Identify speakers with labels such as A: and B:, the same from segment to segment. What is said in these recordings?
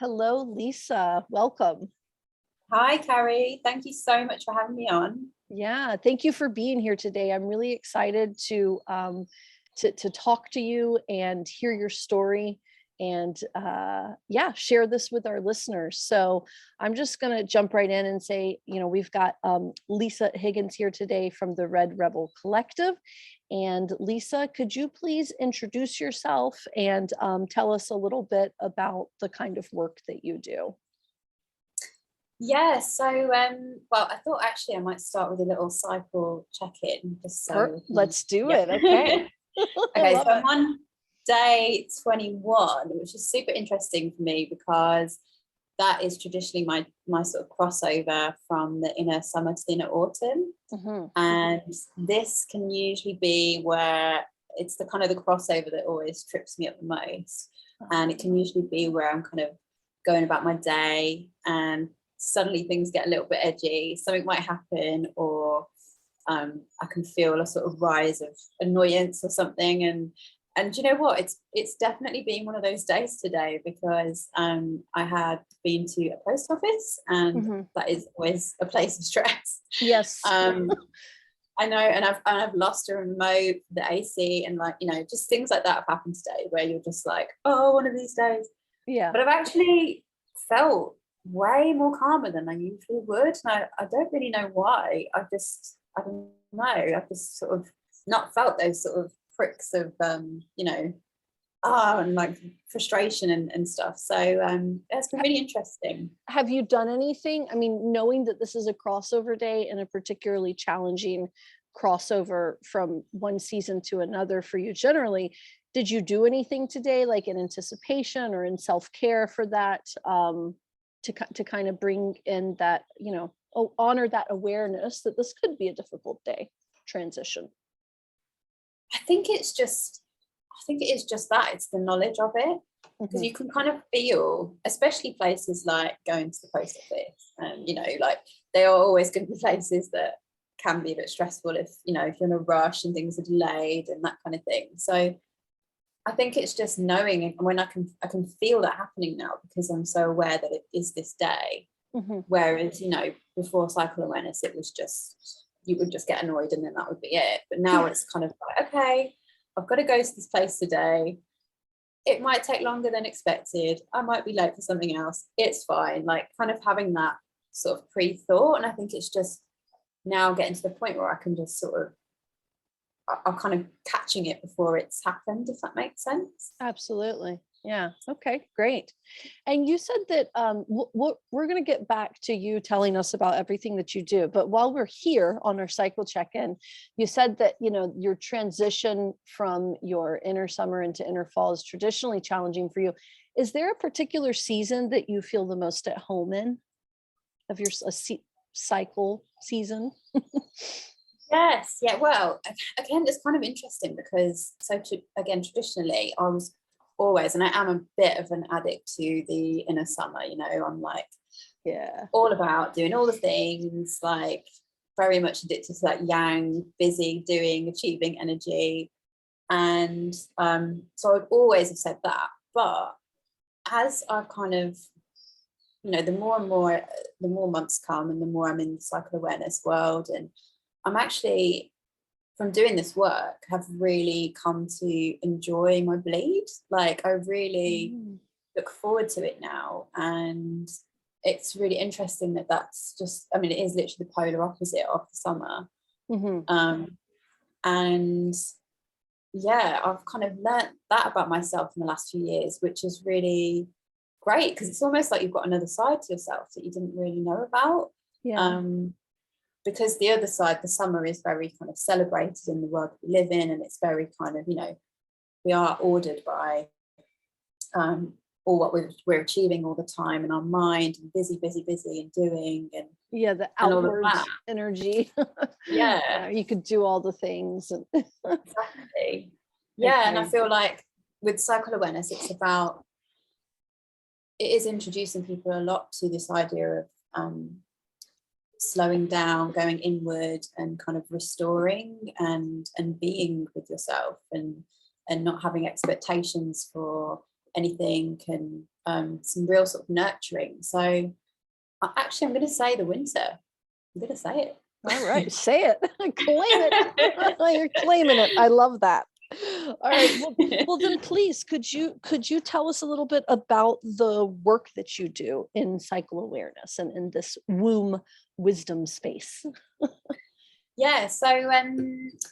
A: Hello, Lisa. Welcome.
B: Hi, Carrie. Thank you so much for having me on.
A: Yeah, thank you for being here today. I'm really excited to talk to you and hear your story and yeah, share this with our listeners. So I'm just gonna jump right in and say, we've got Lisa Higgins here today from the Red Rebel Collective. And Lisa, could you please introduce yourself and tell us a little bit about the kind of work that you do?
B: Yeah, well, I thought actually I might start with a little cycle check-in, just so
A: Let's do
B: yeah.
A: it. Okay. I
B: Okay,
A: love
B: so
A: it.
B: I'm on day 21, which is super interesting for me because that is traditionally my sort of crossover from the inner summer to the inner autumn.
A: Mhm.
B: And this can usually be where it's the kind of the crossover that always trips me up the most. And it can usually be where I'm kind of going about my day and suddenly things get a little bit edgy, something might happen, or I can feel a sort of rise of annoyance or something. And you know what? It's definitely been one of those days today because I had been to a post office, and that is always a place of stress.
A: Yes.
B: I know, and I've lost a remote, the AC, and just things like that have happened today where you're just like, oh, one of these days.
A: Yeah.
B: But I've actually felt way more calmer than I usually would. And I don't really know why. I don't know. I've just sort of not felt those sort of pricks of and like frustration and stuff. So it's been really interesting.
A: Have you done anything? I mean, knowing that this is a crossover day and a particularly challenging crossover from one season to another for you generally, did you do anything today, like in anticipation or in self-care for that, to kind of bring in that, honor that awareness that this could be a difficult day transition?
B: I think it is just that it's the knowledge of it, because you can kind of feel, especially places like going to the post office, and like they are always going to be places that can be a bit stressful if if you're in a rush and things are delayed and that kind of thing. So I think it's just knowing when I can feel that happening now, because I'm so aware that it is this day. Whereas before cycle awareness, it was just, you would just get annoyed and then that would be it. But now it's kind of like, okay, I've got to go to this place today. It might take longer than expected. I might be late for something else. It's fine. Like kind of having that sort of pre-thought. And I think it's just now getting to the point where I can just sort of, I'm kind of catching it before it's happened, if that makes sense.
A: Absolutely. Yeah. Okay, great. And you said that we're going to get back to you telling us about everything that you do. But while we're here on our cycle check-in, you said that, your transition from your inner summer into inner fall is traditionally challenging for you. Is there a particular season that you feel the most at home in of your cycle season?
B: Yes. Yeah. Well, again, it's kind of interesting because traditionally I was always, and I am a bit of an addict to the inner summer. I'm like,
A: yeah,
B: all about doing all the things, like very much addicted to that yang, busy, doing, achieving energy. And so I'd always have said that. But as I've kind of, the more months come and the more I'm in the cycle awareness world, and I'm actually, from doing this work, have really come to enjoy my bleed. Like I really look forward to it now. And it's really interesting that that's just, I mean, it is literally the polar opposite of the summer. And yeah, I've kind of learnt that about myself in the last few years, which is really great, because it's almost like you've got another side to yourself that you didn't really know about.
A: yeah.
B: Because the other side, the summer, is very kind of celebrated in the world we live in, and it's very kind of, we are ordered by all what we're achieving all the time in our mind, and busy and doing, and
A: the
B: and all of
A: outwards
B: that.
A: energy.
B: Yeah.
A: You could do all the things.
B: Exactly. Yeah.
A: Okay.
B: And I feel like with cycle awareness, it is introducing people a lot to this idea of slowing down, going inward, and kind of restoring and being with yourself, and not having expectations for anything, and some real sort of nurturing. So actually, I'm going to say the winter. I'm going to say it.
A: All right, say it. Claim it. You're claiming it. I love that. All right. Well, then please, could you tell us a little bit about the work that you do in cycle awareness and in this womb wisdom space?
B: Yeah, so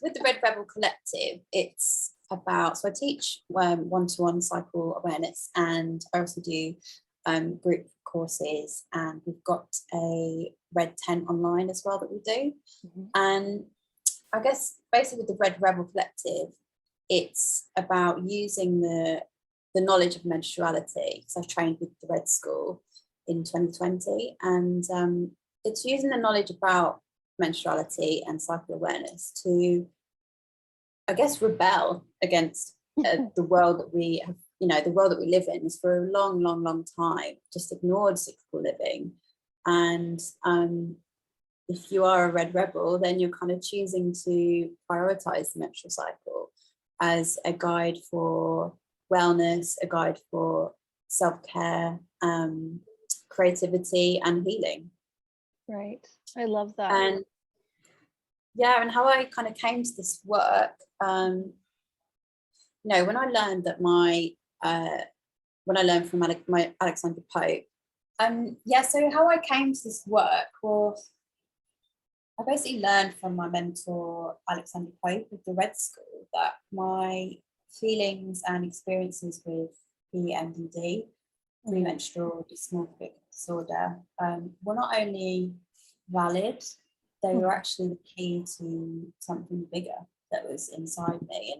B: with the Red Rebel Collective, it's about, so I teach one-to-one cycle awareness, and I also do group courses, and we've got a Red tent online as well that we do.
A: Mm-hmm.
B: And I guess basically with the Red Rebel Collective, it's about using the knowledge of menstruality, because I've trained with the Red School in 2020, and it's using the knowledge about menstruality and cycle awareness to, I guess, rebel against the world that we have, the world that we live in is for a long time just ignored cyclical living. And if you are a Red Rebel, then you're kind of choosing to prioritize the menstrual cycle as a guide for wellness, a guide for self-care, creativity and healing.
A: Right. I love that.
B: And yeah, and how I kind of came to this work, when I learned that when I learned from my Alexander Pope, so how I came to this work was I basically learned from my mentor Alexander Pope with the Red School that my feelings and experiences with PMDD, premenstrual dysmorphic disorder, were not only valid, they were actually the key to something bigger that was inside me.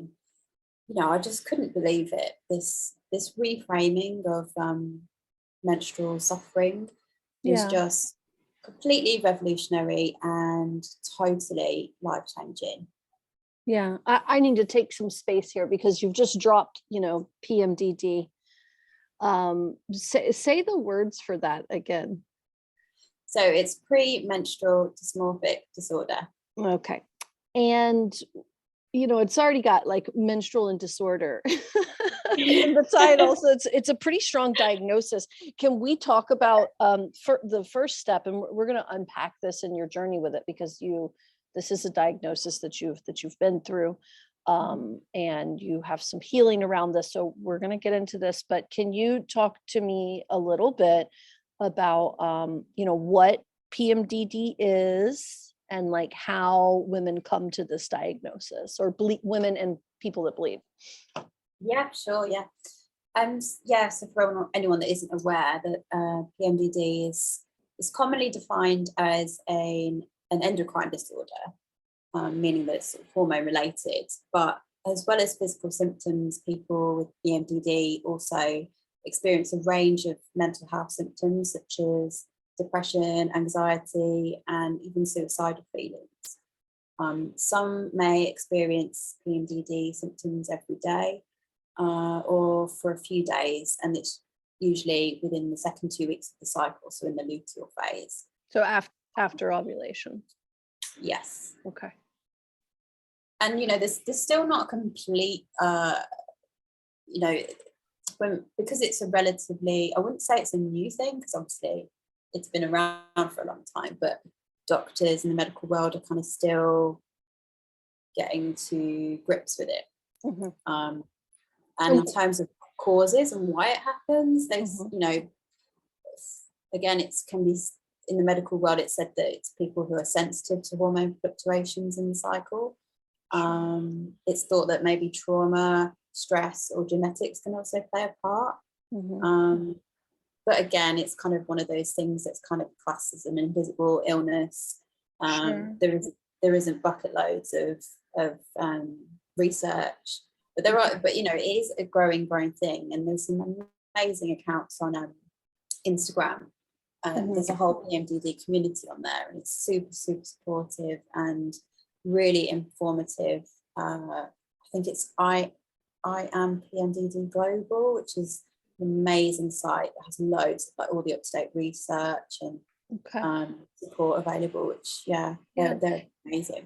B: And I just couldn't believe it. This reframing of menstrual suffering was just completely revolutionary and totally life-changing.
A: Yeah, I need to take some space here because you've just dropped, PMDD. Say the words for that again.
B: So it's premenstrual dysmorphic disorder.
A: Okay. And, it's already got like menstrual and disorder in the title. So it's a pretty strong diagnosis. Can we talk about for the first step, and we're going to unpack this in your journey with it, because this is a diagnosis that you've been through, and you have some healing around this. So we're going to get into this, but can you talk to me a little bit about, what PMDD is and like how women come to this diagnosis, or women and people that bleed?
B: Yeah, sure. Yeah. So for anyone that isn't aware, that PMDD is commonly defined as an endocrine disorder, meaning that it's sort of hormone related. But as well as physical symptoms, people with PMDD also experience a range of mental health symptoms such as depression, anxiety, and even suicidal feelings. Some may experience PMDD symptoms every day, or for a few days, and it's usually within the second 2 weeks of the cycle, so in the luteal phase.
A: So after ovulation.
B: Yes.
A: Okay.
B: And there's still not a complete, because it's a relatively, I wouldn't say it's a new thing, because obviously it's been around for a long time, but doctors in the medical world are kind of still getting to grips with it. Mm-hmm. And in terms of causes and why it happens, there's, again, it can be, in the medical world, it's said that it's people who are sensitive to hormone fluctuations in the cycle. It's thought that maybe trauma, stress, or genetics can also play a part. Mm-hmm. But again, it's kind of one of those things that's kind of classed as an invisible illness. Sure. There isn't bucket loads of research, but it is a growing thing, and there's some amazing accounts on Instagram. There's a whole PMDD community on there, and it's super supportive and really informative. I think it's I am PMDD Global, which is an amazing site that has loads of all the up-to-date research and support available, which they're amazing.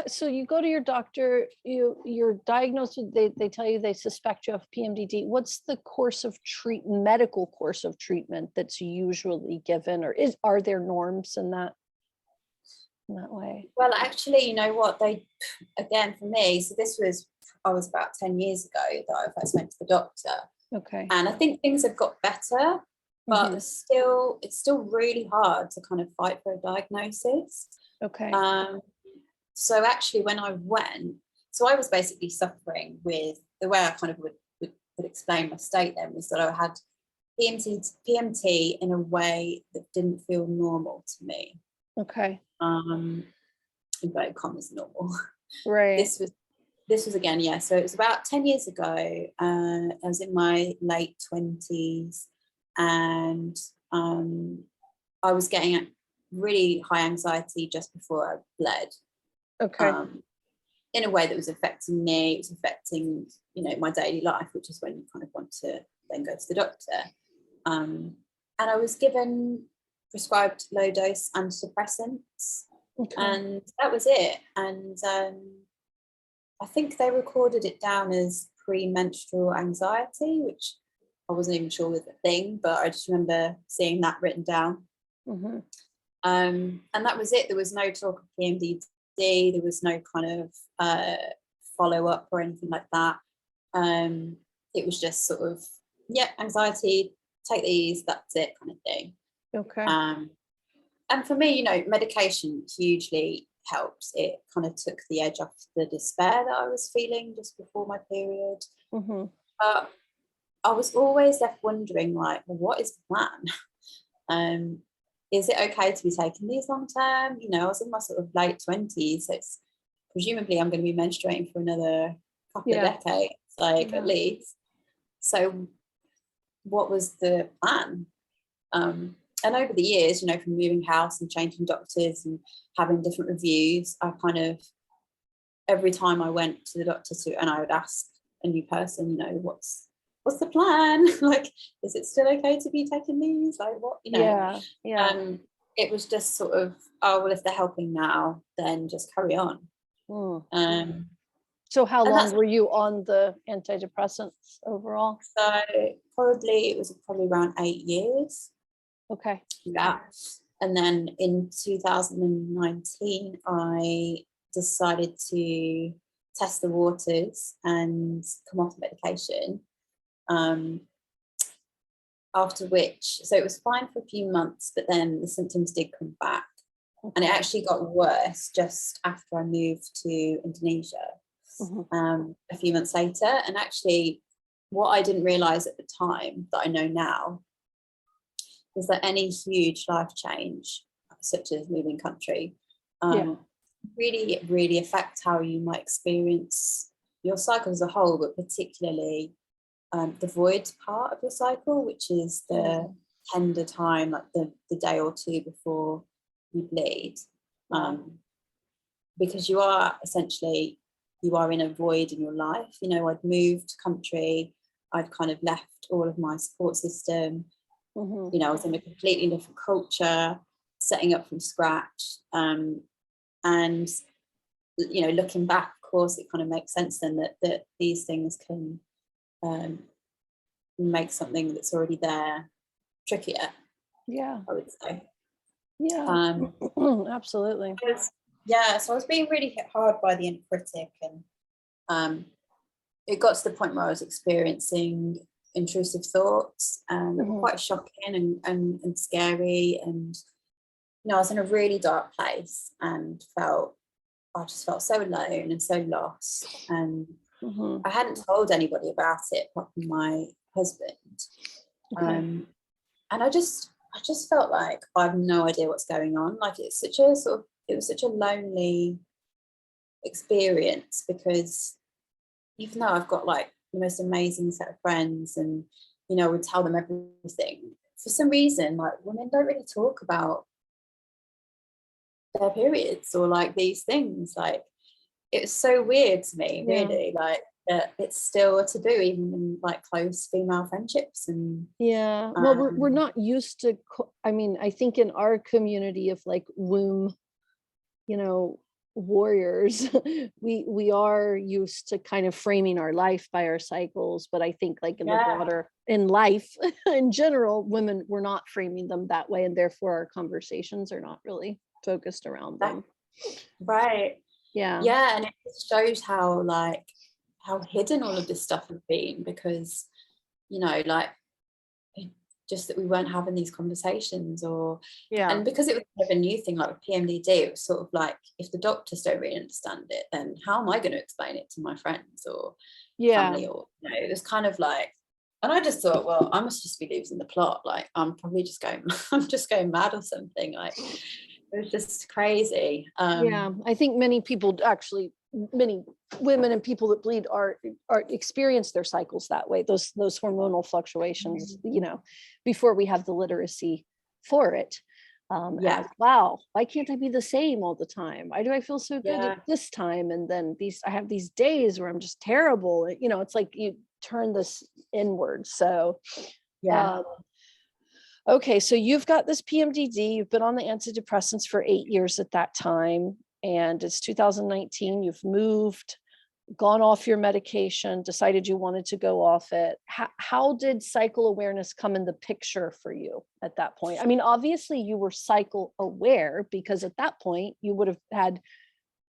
A: So you go to your doctor, you're diagnosed with, they tell you they suspect you have PMDD. What's the medical course of treatment that's usually given, or are there norms in that way?
B: Well, actually, you know what, again, for me, so I was about 10 years ago that I first went to the doctor.
A: Okay.
B: And I think things have got better, but it's still really hard to kind of fight for a diagnosis.
A: Okay.
B: So actually, when I went, so I was basically suffering with, the way I kind of would explain my state then was that I had PMT in a way that didn't feel normal to me.
A: Okay.
B: Inverted commas, normal.
A: Right.
B: This was again, yeah. So it was about 10 years ago. I was in my late 20s, and I was getting really high anxiety just before I bled.
A: Okay.
B: In a way that was affecting me. It was affecting, my daily life, which is when you kind of want to then go to the doctor. And I was prescribed low dose antidepressants, and that was it. And I think they recorded it down as premenstrual anxiety, which I wasn't even sure was a thing, but I just remember seeing that written down. And that was it. There was no talk of PMDD. There was no kind of follow-up or anything like that. It was just sort of, anxiety, take these, that's it, kind of thing.
A: Okay.
B: And for me, medication hugely helps. It kind of took the edge off the despair that I was feeling just before my period. But I was always left wondering, like, well, what is the plan? Is it okay to be taking these long term? I was in my sort of late 20s, so it's presumably I'm going to be menstruating for another couple of decades, at least. So what was the plan? And over the years, from moving house and changing doctors and having different reviews, I kind of, every time I went to the doctor and I would ask a new person, what's the plan? Like, is it still okay to be taking these? Like, what, it was just sort of, oh, well, if they're helping now, then just carry on.
A: So how long were you on the antidepressants overall?
B: So it was probably around 8 years.
A: Okay.
B: Yeah. And then in 2019, I decided to test the waters and come off medication. After which, so it was fine for a few months, but then the symptoms did come back. And it actually got worse just after I moved to Indonesia, a few months later. And actually, what I didn't realize at the time that I know now is that any huge life change, such as moving country, really, really affect how you might experience your cycle as a whole, but particularly the void part of your cycle, which is the tender time, like the day or two before you bleed, because you are in a void in your life. I'd moved country, I'd kind of left all of my support system. I was in a completely different culture, setting up from scratch, and looking back, of course, it kind of makes sense then that these things can make something that's already there trickier. I would say.
A: Absolutely.
B: So I was being really hit hard by the inner critic, and it got to the point where I was experiencing intrusive thoughts, and they were quite shocking and scary, and I was in a really dark place and I just felt so alone and so lost, and I hadn't told anybody about it apart from my husband. And I just felt like I have no idea what's going on. Like, it was such a lonely experience, because even though I've got like the most amazing set of friends, and I would tell them everything, for some reason, like, women don't really talk about their periods or like these things. Like, it's so weird to me, really, like that it's still a taboo even in like close female friendships. And
A: well, we're not used to I think in our community of like womb warriors, we are used to kind of framing our life by our cycles, but I think like in the
B: Yeah.
A: broader in life in general, women, we're not framing them that way, and therefore our conversations are not really focused around
B: That,
A: them.
B: right.
A: Yeah.
B: Yeah, and it just shows how like how hidden all of this stuff has been, because like it- just that we weren't having these conversations, or
A: Yeah.
B: and because it was kind of a new thing, like with PMDD, it was sort of like, if the doctors don't really understand it, then how am I going to explain it to my friends or
A: Yeah.
B: family? Or it was kind of like, and I just thought, well, I must just be losing the plot, like I'm probably just going I'm just going mad or something, like it was just crazy.
A: Yeah, I think many people actually, many women and people that bleed are experience their cycles that way. Those hormonal fluctuations, before we have the literacy for it.
B: Yeah,
A: As wow, why can't I be the same all the time? Why do I feel so good at
B: yeah,
A: this time? And then I have these days where I'm just terrible. It's like you turn this inward. So
B: yeah.
A: um, okay, so you've got this PMDD, you've been on the antidepressants for 8 years at that time, and it's 2019, you've moved, gone off your medication, decided you wanted to go off it. How did cycle awareness come in the picture for you at that point? I mean, obviously you were cycle aware because at that point you would have had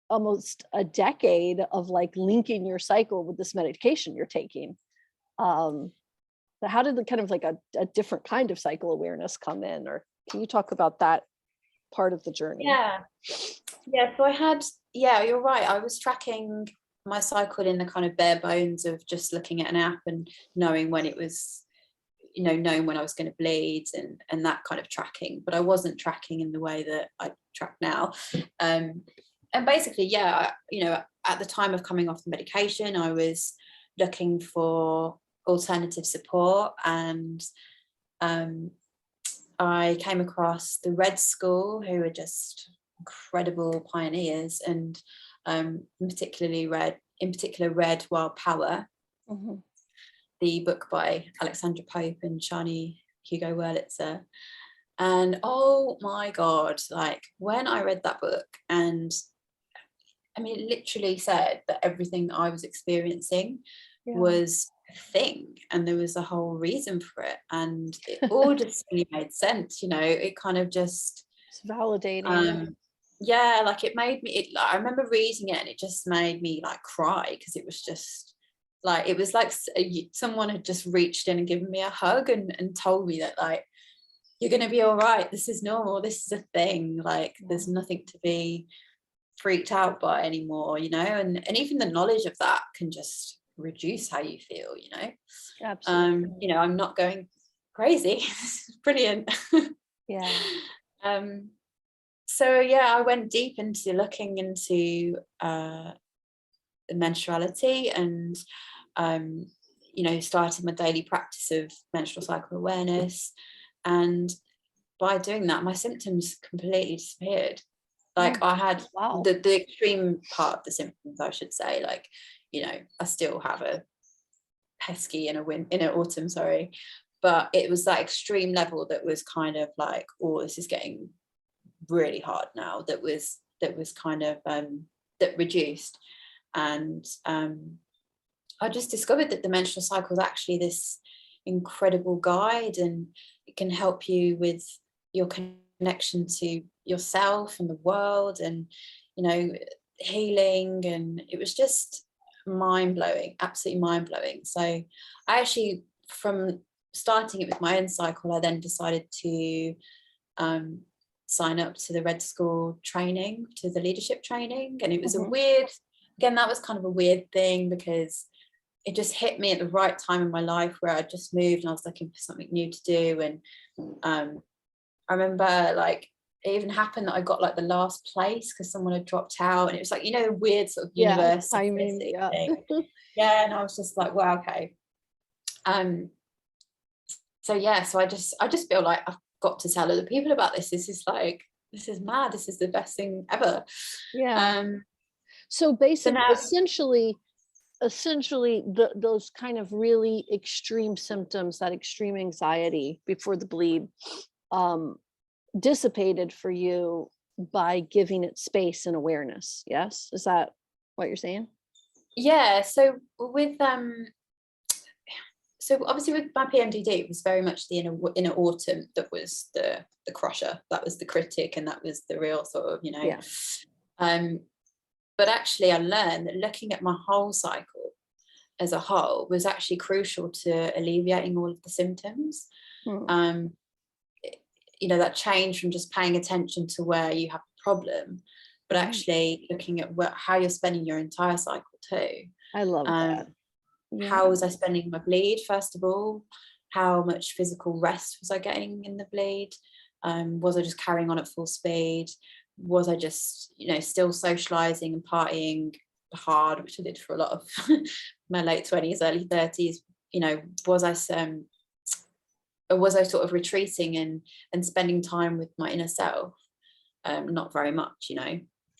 A: almost a decade of like linking your cycle with this medication you're taking. Um, but how did the kind of like a different kind of cycle awareness come in? Or can you talk about that part of the journey?
B: Yeah. Yeah, so I had, yeah, you're right. I was tracking my cycle in the kind of bare bones of just looking at an app and knowing when it was, knowing when I was going to bleed, and that kind of tracking. But I wasn't tracking in the way that I track now. And basically, yeah, at the time of coming off the medication, I was looking for alternative support, and I came across the Red School, who are just incredible pioneers, and in particular read Wild Power,
A: Mhm.
B: the book by Alexandra Pope and Shani Hugo Wurlitzer. And oh my God, like when I read that book, and I mean, it literally said that everything that I was experiencing
A: Yeah.
B: was a thing, and there was a whole reason for it. And it all just really made sense, it kind of just,
A: It's validating.
B: um, yeah, like it made me, like, I remember reading it and it just made me like cry, because it was just like, it was like someone had just reached in and given me a hug, and told me that like, you're going to be all right. This is normal. This is a thing. Like, there's nothing to be freaked out by anymore, and even the knowledge of that can just reduce how you feel,
A: Absolutely.
B: I'm not going crazy. This is brilliant.
A: Yeah.
B: um so yeah, I went deep into looking into the menstruality, and started my daily practice of menstrual cycle awareness. And by doing that, my symptoms completely disappeared.
A: Oh,
B: Like, I had
A: wow.
B: the extreme part of the symptoms, I should say, like, I still have a pesky in an autumn, sorry, but it was that extreme level that was kind of like, oh, this is getting really hard now, that was kind of that reduced. And I just discovered that the menstrual cycle is actually this incredible guide, and it can help you with your connection to yourself and the world, and healing. And it was just mind-blowing, absolutely mind-blowing. So I actually, from starting it with my own cycle, I then decided to um, sign up to the Red School training, to the leadership training. And it was
A: Mhm.
B: again, that was kind of a weird thing, because it just hit me at the right time in my life, where I just moved and I was looking for something new to do. And I remember, like, it even happened that I got like the last place because someone had dropped out, and it was like, weird sort of
A: Yeah.
B: universe
A: I mean,
B: synchronicity
A: yeah.
B: thing. Yeah, and I was just like, wow, okay. um so yeah, so I just feel like I've got to tell other people about this. This is mad. This is the best thing ever.
A: Yeah.
B: um
A: So
B: so
A: basic,
B: now,
A: essentially those kind of really extreme symptoms, that extreme anxiety before the bleed, um, dissipated for you by giving it space and awareness. Yes, is that what you're saying?
B: Yeah, so with so obviously with my PMDD, it was very much the inner autumn that was the crusher, that was the critic, and that was the real sort of,
A: Yeah.
B: But actually I learned that looking at my whole cycle as a whole was actually crucial to alleviating all of the symptoms.
A: Hmm.
B: That change from just paying attention to where you have a problem, but
A: Right.
B: actually looking at how you're spending your entire cycle too.
A: I love
B: um,
A: that. Yeah.
B: how was I spending my bleed, first of all? How much physical rest was I getting in the bleed? Was I just carrying on at full speed? Was I just, still socializing and partying hard, which I did for a lot of my late 20s, early 30s? Was I or was I sort of retreating and spending time with my inner self? Not very much.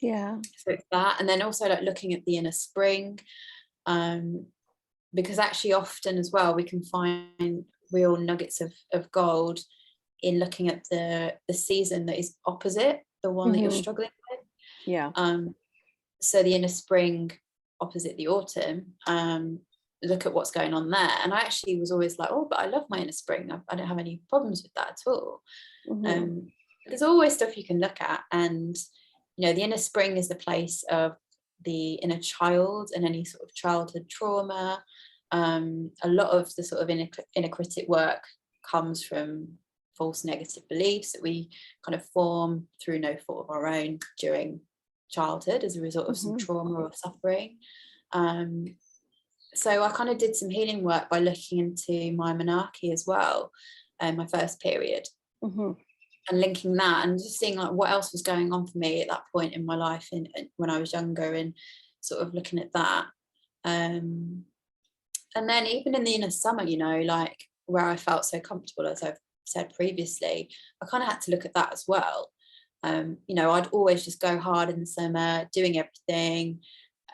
A: Yeah.
B: So it's that, and then also like looking at the inner spring, because actually often as well we can find real nuggets of gold in looking at the season that is opposite the one that you're
A: Hmm.
B: struggling with.
A: Yeah.
B: So the inner spring opposite the autumn, look at what's going on there. And I actually was always like, oh, but I love my inner spring, I don't have any problems with that at all.
A: Hmm.
B: There's always stuff you can look at, and the inner spring is the place of the inner child and any sort of childhood trauma. A lot of the sort of inner critic work comes from false negative beliefs that we kind of form through no fault of our own during childhood as a result of some
A: Hmm.
B: trauma or suffering. So I kind of did some healing work by looking into my menarche as well, my first period,
A: Hmm.
B: and linking that and just seeing like what else was going on for me at that point in my life and when I was younger, and sort of looking at that. And then even in the inner summer, like where I felt so comfortable, as I've said previously, I kind of had to look at that as well. I'd always just go hard in the summer, doing everything,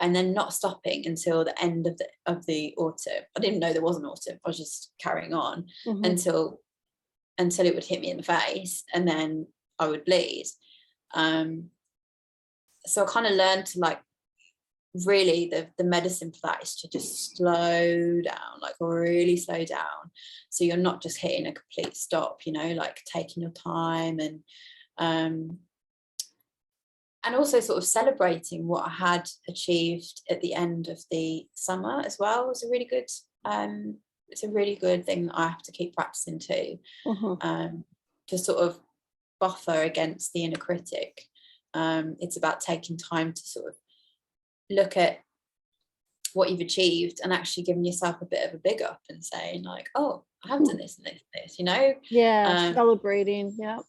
B: and then not stopping until the end of the autumn. I didn't know there was an autumn. I was just carrying on
A: Hmm.
B: until it would hit me in the face, and then I would bleed. So I kind of learned to like, really the medicine for that is to just slow down, like really slow down, so you're not just hitting a complete stop, like taking your time, and also sort of celebrating what I had achieved at the end of the summer as well was a really good, it's a really good thing that I have to keep practicing too,
A: Hmm.
B: to sort of buffer against the inner critic. It's about taking time to sort of look at what you've achieved and actually giving yourself a bit of a big up and saying like, oh, I have done this and this and this,
A: Yeah. Celebrating. Yeah.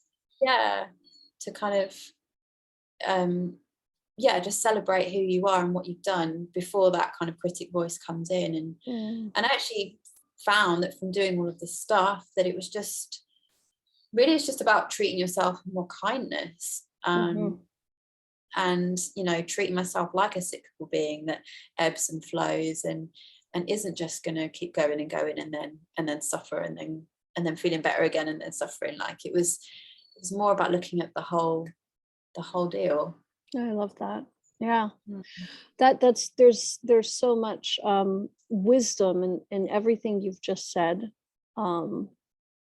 B: yeah, to kind of just celebrate who you are and what you've done before that kind of critic voice comes in. And I actually found that from doing all of this stuff that it was just really, it's just about treating yourself with more kindness,
A: Hmm.
B: and treating myself like a cyclical being that ebbs and flows, and isn't just going to keep going and going and then suffer and then feeling better again and then suffering. Like it was more about looking at the whole deal.
A: I love that. Yeah.
B: Mm.
A: That's there's so much wisdom in everything you've just said. um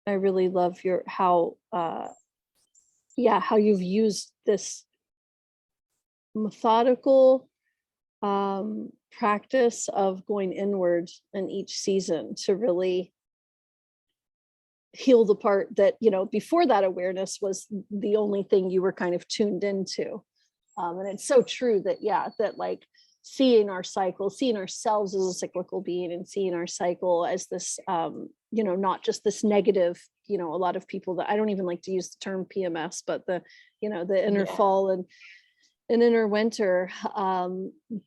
A: I really love your how how you've used this methodical practice of going inward in each season to really heal the part that, before that awareness was the only thing you were kind of tuned into. And it's so true that, that like seeing our cycle, seeing ourselves as a cyclical being, and seeing our cycle as this, not just this negative, a lot of people, that I don't even like to use the term PMS, but the inner
B: Yeah.
A: fall and an inner winter.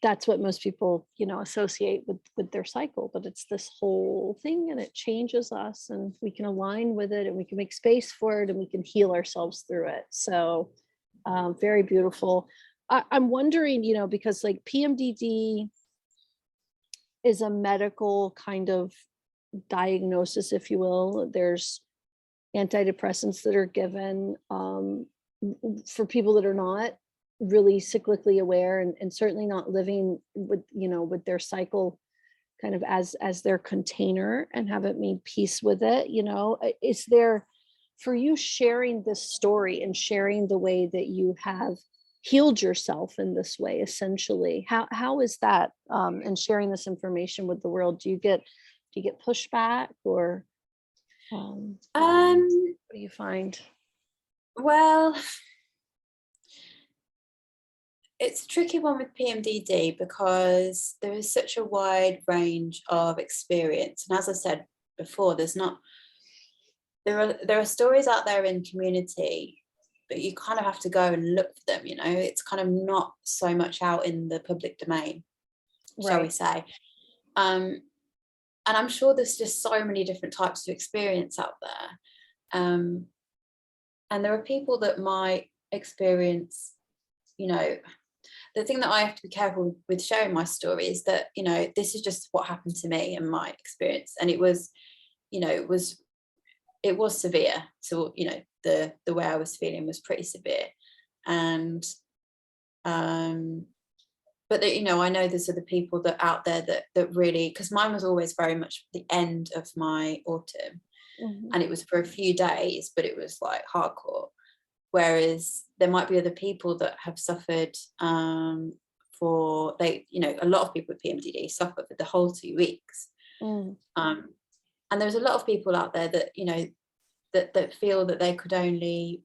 A: That's what most people, associate with their cycle, but it's this whole thing, and it changes us, and we can align with it, and we can make space for it, and we can heal ourselves through it. So very beautiful. I'm wondering, because like PMDD is a medical kind of diagnosis, if you will. There's antidepressants that are given. for people that are not really cyclically aware, and certainly not living with, with their cycle kind of as their container and haven't made peace with it, is there, for you, sharing this story and sharing the way that you have healed yourself in this way, essentially, how is that, and sharing this information with the world, do you get pushback, or what do you find?
B: Well, it's a tricky one with PMDD because there is such a wide range of experience, and as I said before, there are stories out there in community, but you kind of have to go and look for them. It's kind of not so much out in the public domain, shall we say. And I'm sure there's just so many different types of experience out there, and there are people that might experience, the thing that I have to be careful with sharing my story is that, this is just what happened to me and my experience. And it was severe. So, the way I was feeling was pretty severe. And, but that, I know there's other people that out there that really, because mine was always very much the end of my autumn. Mm-hmm. And it was for a few days, but it was like hardcore. Whereas there might be other people that have suffered a lot of people with PMDD suffer for the whole 2 weeks. And there's a lot of people out there that, that feel that they could only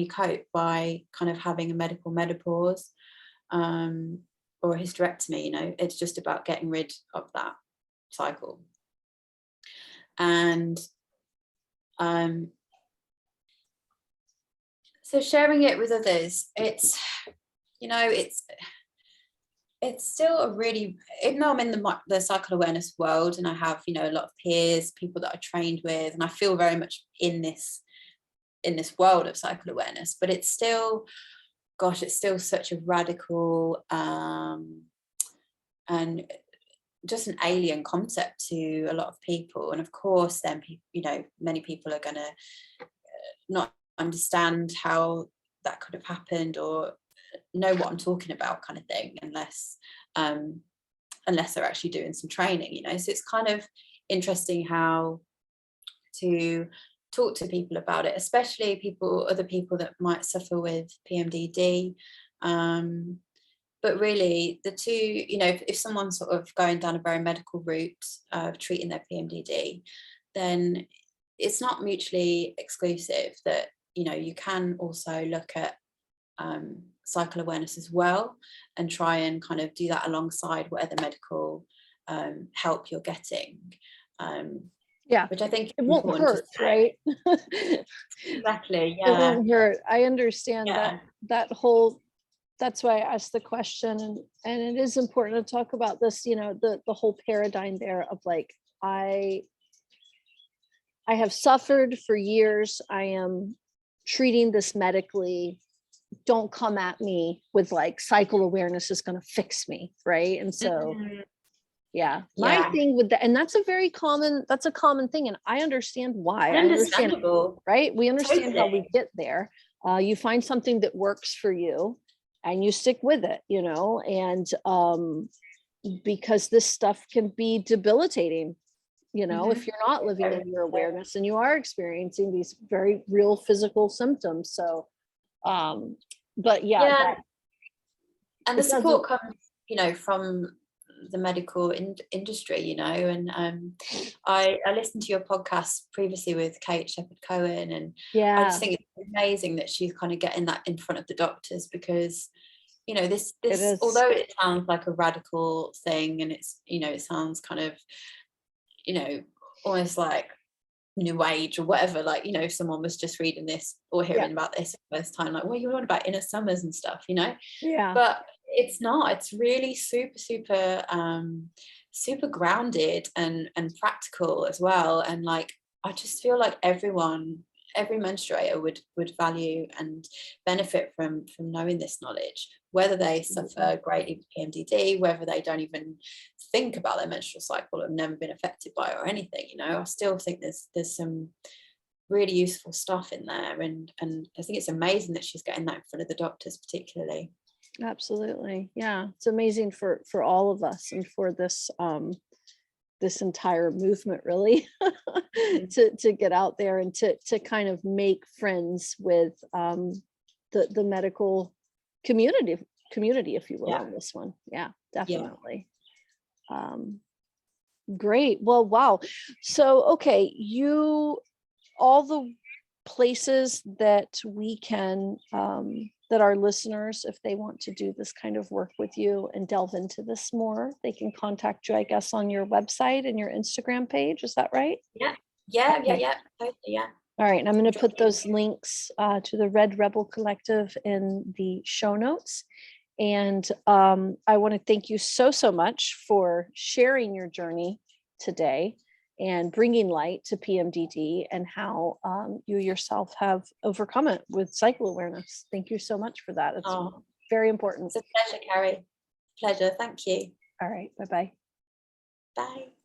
B: cope by kind of having a medical menopause, or a hysterectomy. It's just about getting rid of that cycle. And so sharing it with others, it's still a really, even though I'm in the cycle awareness world, and I have, a lot of peers, people that I trained with, and I feel very much in this world of cycle awareness, but it's still, it's still such a radical and just an alien concept to a lot of people. And of course, then many people are going to not understand how that could have happened or know what I'm talking about, kind of thing, unless they're actually doing some training. So it's kind of interesting how to talk to people about it, especially other people that might suffer with PMDD. But really, the two, if someone's sort of going down a very medical route of treating their PMDD, then it's not mutually exclusive. That you can also look at cycle awareness as well, and try and kind of do that alongside whatever medical help you're getting. Which I think
A: it won't hurt, right?
B: Exactly. Yeah,
A: it won't hurt. I understand that whole. That's why I asked the question, and it is important to talk about this. The whole paradigm there of like, I have suffered for years. I am treating this medically. Don't come at me with like cycle awareness is going to fix me, right? And so my thing with that, and that's a common thing, and I understand why.
B: Understandable,
A: right? We understand
B: totally.
A: how we get there. You find something that works for you and you stick with it, and because this stuff can be debilitating, if you're not living in your awareness and you are experiencing these very real physical symptoms. So but
B: and the support comes from the medical industry, and I listened to your podcast previously with Kate Shepherd-Cohen, and I just think it's amazing that she's kind of getting that in front of the doctors, because this although it sounds like a radical thing, and it's it sounds kind of almost like new age or whatever, like if someone was just reading this or hearing about this for the first time, like, what are you on about inner summers and stuff, but it's not. It's really super grounded and practical as well. And like, I just feel like every menstruator would value and benefit from knowing this knowledge, whether they suffer greatly with PMDD, whether they don't even think about their menstrual cycle, have never been affected by it or anything. I still think there's some really useful stuff in there, and I think it's amazing that she's getting that in front of the doctors particularly.
A: Absolutely. Yeah. It's amazing for all of us and for this this entire movement really to get out there and to kind of make friends with the medical community, if you will,
B: Yeah.
A: on this one. Yeah,
B: Yeah.
A: definitely. Great. Well, wow. So, okay, all the places that we can, that our listeners, if they want to do this kind of work with you and delve into this more, they can contact you, I guess, on your website and your Instagram page. Is that right?
B: Yeah.
A: Okay.
B: Totally, yeah.
A: All right. And I'm going to put those links to the Red Rebel Collective in the show notes. And I want to thank you so much for sharing your journey today and bringing light to PMDD and how you yourself have overcome it with cycle awareness. Thank you so much for that. It's very important.
B: It's a pleasure, Carrie. Pleasure. Thank you.
A: All right. Bye-bye.
B: Bye.